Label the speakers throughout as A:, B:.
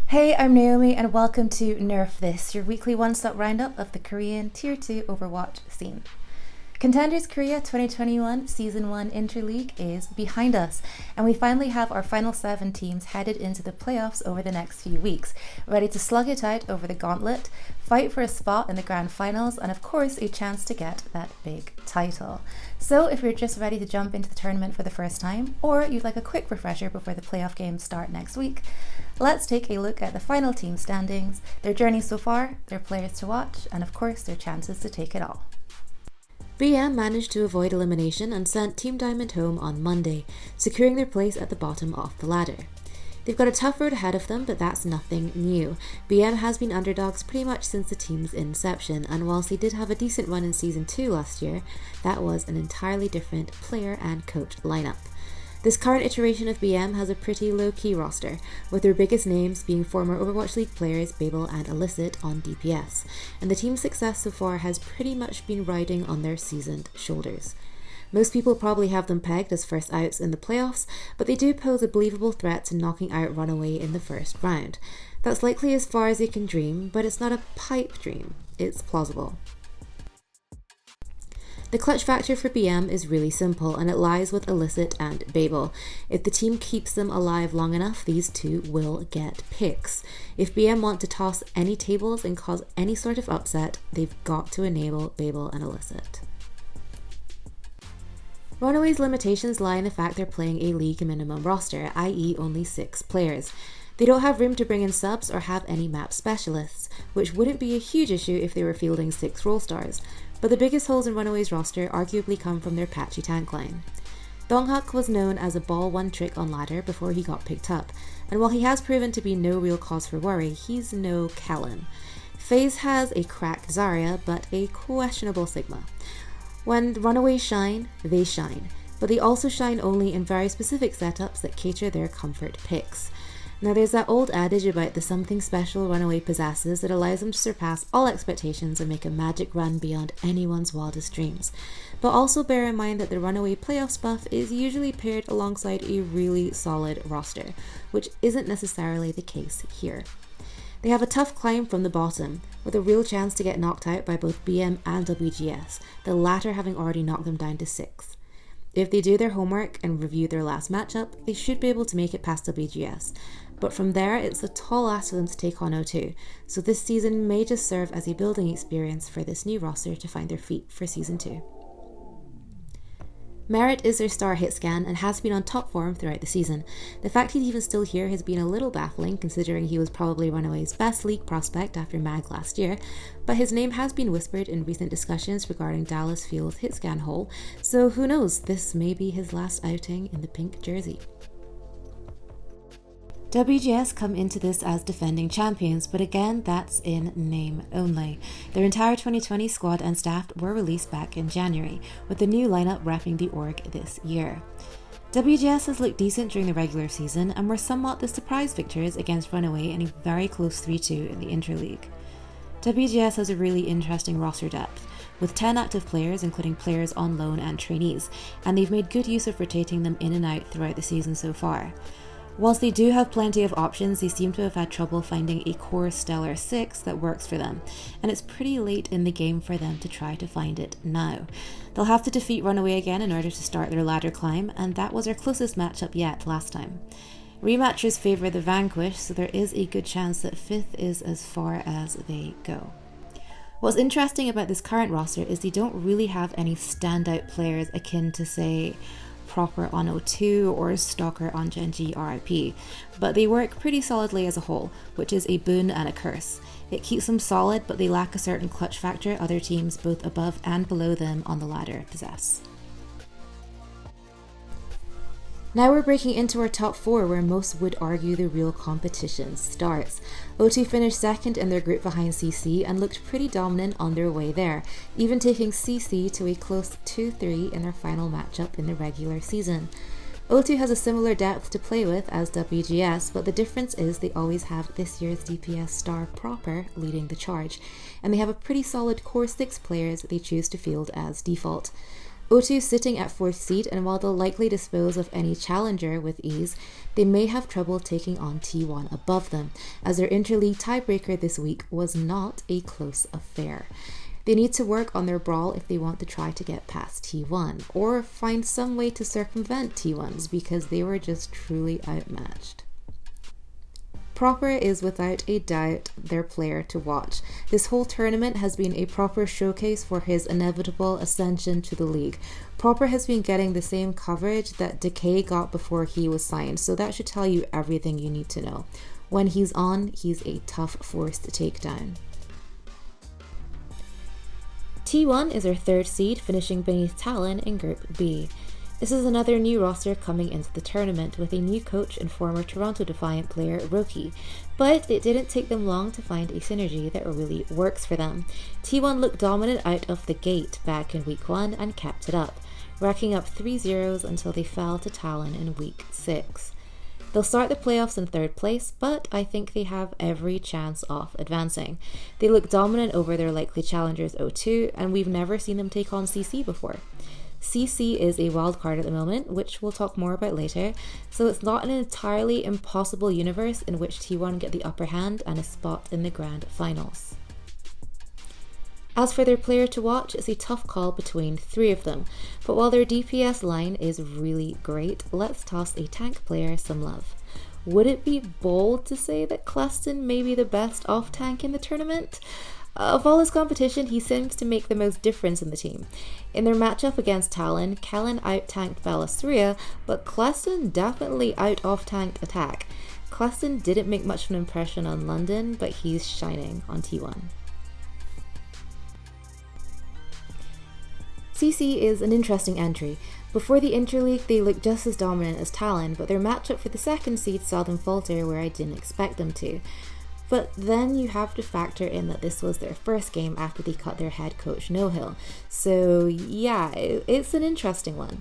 A: Hey, I'm Naomi and welcome to Nerf This, your weekly one-stop roundup of the Korean Tier 2 Overwatch scene. Contenders Korea 2021 Season 1 Interleague is behind us, and we finally have our final 7 teams headed into the playoffs over the next few weeks, ready to slug it out over the gauntlet, fight for a spot in the grand finals, and of course a chance to get that big title. So if you're just ready to jump into the tournament for the first time, or you'd like a quick refresher before the playoff games start next week, let's take a look at the final team standings, their journey so far, their players to watch, and of course their chances to take it all.
B: BM managed to avoid elimination and sent Team Diamond home on Monday, securing their place at the bottom of the ladder. They've got a tough road ahead of them, but that's nothing new. BM has been underdogs pretty much since the team's inception, and whilst they did have a decent run in Season 2 last year, that was an entirely different player and coach lineup. This current iteration of BM has a pretty low-key roster, with their biggest names being former Overwatch League players Babel and Illicit on DPS, and the team's success so far has pretty much been riding on their seasoned shoulders. Most people probably have them pegged as first outs in the playoffs, but they do pose a believable threat to knocking out Runaway in the first round. That's likely as far as they can dream, but it's not a pipe dream, it's plausible. The clutch factor for BM is really simple, and it lies with Illicit and Babel. If the team keeps them alive long enough, these two will get picks. If BM want to toss any tables and cause any sort of upset, they've got to enable Babel and Illicit. Runaway's limitations lie in the fact they're playing a league minimum roster, i.e. only 6 players. They don't have room to bring in subs or have any map specialists, which wouldn't be a huge issue if they were fielding 6 role stars. But the biggest holes in Runaway's roster arguably come from their patchy tank line. Donghak was known as a ball one trick on ladder before he got picked up, and while he has proven to be no real cause for worry, he's no Talon. FaZe has a cracked Zarya, but a questionable Sigma. When Runaways shine, they shine, but they also shine only in very specific setups that cater their comfort picks. Now there's that old adage about the something special Runaway possesses that allows them to surpass all expectations and make a magic run beyond anyone's wildest dreams. But also bear in mind that the Runaway playoffs buff is usually paired alongside a really solid roster, which isn't necessarily the case here. They have a tough climb from the bottom, with a real chance to get knocked out by both BM and WGS, the latter having already knocked them down to 6th. If they do their homework and review their last matchup, they should be able to make it past WGS. But from there, it's a tall ask for them to take on O2, so this season may just serve as a building experience for this new roster to find their feet for Season 2. Merit is their star Hitsan and has been on top form throughout the season. The fact he's even still here has been a little baffling considering he was probably Runaway's best league prospect after MAG last year, but his name has been whispered in recent discussions regarding Dallas Field's Hitscan hole, so who knows, this may be his last outing in the pink jersey. WGS come into this as defending champions, but again, that's in name only. Their entire 2020 squad and staff were released back in January, with the new lineup repping the org this year. WGS has looked decent during the regular season and were somewhat the surprise victors against Runaway in a very close 3-2 in the Interleague. WGS has a really interesting roster depth, with 10 active players including players on loan and trainees, and they've made good use of rotating them in and out throughout the season so far. Whilst they do have plenty of options, they seem to have had trouble finding a core stellar 6 that works for them, and it's pretty late in the game for them to try to find it now. They'll have to defeat Runaway again in order to start their ladder climb, and that was their closest matchup yet last time. Rematchers favour the vanquished, so there is a good chance that 5th is as far as they go. What's interesting about this current roster is they don't really have any standout players akin to, say, Proper on O2 or Stalker on Genji RIP, but they work pretty solidly as a whole, which is a boon and a curse. It keeps them solid, but they lack a certain clutch factor other teams both above and below them on the ladder possess. Now we're breaking into our top 4, where most would argue the real competition starts. O2 finished second in their group behind CC and looked pretty dominant on their way there, even taking CC to a close 2-3 in their final matchup in the regular season. O2 has a similar depth to play with as WGS, but the difference is they always have this year's DPS star Proper leading the charge, and they have a pretty solid core 6 players they choose to field as default. O2 sitting at 4th seed, and while they'll likely dispose of any challenger with ease, they may have trouble taking on T1 above them, as their interleague tiebreaker this week was not a close affair. They need to work on their brawl if they want to try to get past T1, or find some way to circumvent T1s because they were just truly outmatched. Proper is without a doubt their player to watch. This whole tournament has been a proper showcase for his inevitable ascension to the league. Proper has been getting the same coverage that Decay got before he was signed, so that should tell you everything you need to know. When he's on, he's a tough force to take down. T1 is our 3rd seed, finishing beneath Talon in Group B. This is another new roster coming into the tournament with a new coach and former Toronto Defiant player, Roki, but it didn't take them long to find a synergy that really works for them. T1 looked dominant out of the gate back in week 1 and kept it up, racking up 3 zeros until they fell to Talon in week 6. They'll start the playoffs in 3rd place, but I think they have every chance of advancing. They look dominant over their likely challengers O2, and we've never seen them take on CC before. CC is a wild card at the moment, which we'll talk more about later, so it's not an entirely impossible universe in which T1 get the upper hand and a spot in the grand finals. As for their player to watch, it's a tough call between 3 of them, but while their DPS line is really great, let's toss a tank player some love. Would it be bold to say that Claston may be the best off tank in the tournament? Of all his competition, he seems to make the most difference in the team. In their matchup against Talon, Talon out-tanked Balasria, but Claston definitely out-off-tanked attack. Claston didn't make much of an impression on London, but he's shining on T1. CC is an interesting entry. Before the Interleague, they looked just as dominant as Talon, but their matchup for the 2nd seed saw them falter where I didn't expect them to. But then you have to factor in that this was their first game after they cut their head coach No-Hill. So yeah, it's an interesting one.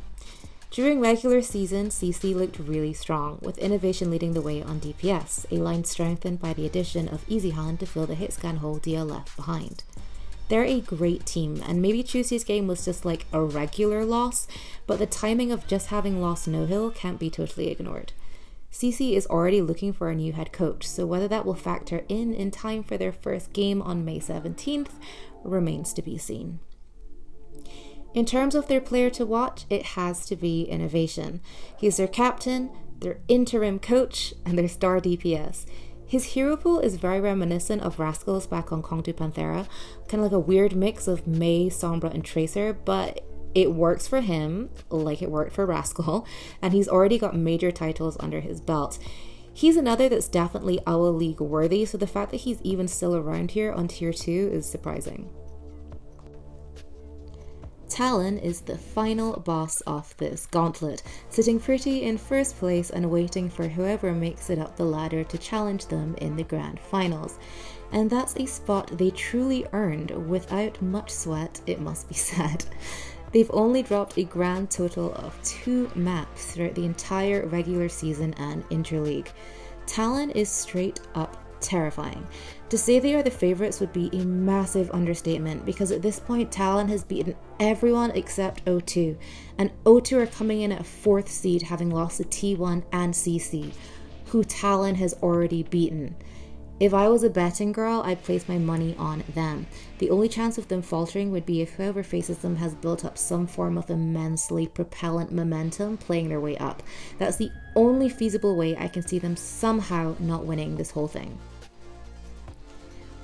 B: During regular season, CC looked really strong, with Innovation leading the way on DPS, a line strengthened by the addition of Easyhand to fill the hitscan hole Dia left behind. They're a great team, and maybe Tuesday's game was just like a regular loss, but the timing of just having lost No-Hill can't be totally ignored. CC is already looking for a new head coach, so whether that will factor in time for their first game on May 17th remains to be seen. In terms of their player to watch, it has to be Innovation. He's their captain, their interim coach, and their star DPS. His hero pool is very reminiscent of Rascal's back on Kongtu Panthera, kind of like a weird mix of Mei, Sombra, and Tracer, but it works for him, like it worked for Rascal, and he's already got major titles under his belt. He's another that's definitely our league worthy, so the fact that he's even still around here on tier 2 is surprising. Talon is the final boss of this gauntlet, sitting pretty in first place and waiting for whoever makes it up the ladder to challenge them in the grand finals. And that's a spot they truly earned without much sweat, it must be said. They've only dropped a grand total of 2 maps throughout the entire regular season and Interleague. Talon is straight up terrifying. To say they are the favourites would be a massive understatement, because at this point Talon has beaten everyone except O2, and O2 are coming in at 4th seed, having lost to T1 and CC, who Talon has already beaten. If I was a betting girl, I'd place my money on them. The only chance of them faltering would be if whoever faces them has built up some form of immensely propellant momentum playing their way up. That's the only feasible way I can see them somehow not winning this whole thing.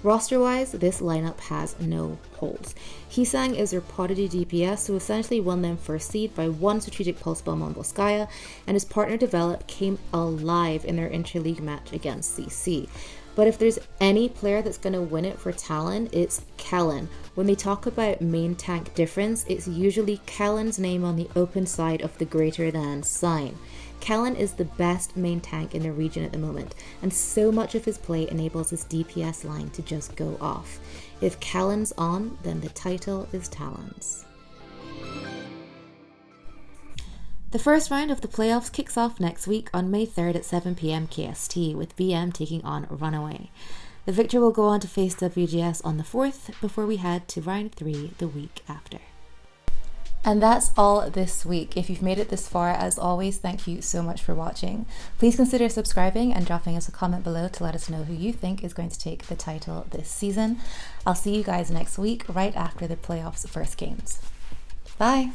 B: Roster-wise, this lineup has no holes. Hitsan is their Prodigy DPS, who essentially won them first seed by 1 strategic pulse bomb on Volskaya, and his partner Develop came alive in their Interleague match against CC. But if there's any player that's going to win it for Talon, it's Kellen. When they talk about main tank difference, it's usually Kellen's name on the open side of the greater than sign. Kellen is the best main tank in the region at the moment, and so much of his play enables his DPS line to just go off. If Kellen's on, then the title is Talon's. The first round of the playoffs kicks off next week on May 3rd at 7 PM KST, with BM taking on Runaway. The victor will go on to face WGS on the 4th, before we head to round 3 the week after.
A: And that's all this week. If you've made it this far, as always, thank you so much for watching. Please consider subscribing and dropping us a comment below to let us know who you think is going to take the title this season. I'll see you guys next week, right after the playoffs' first games. Bye!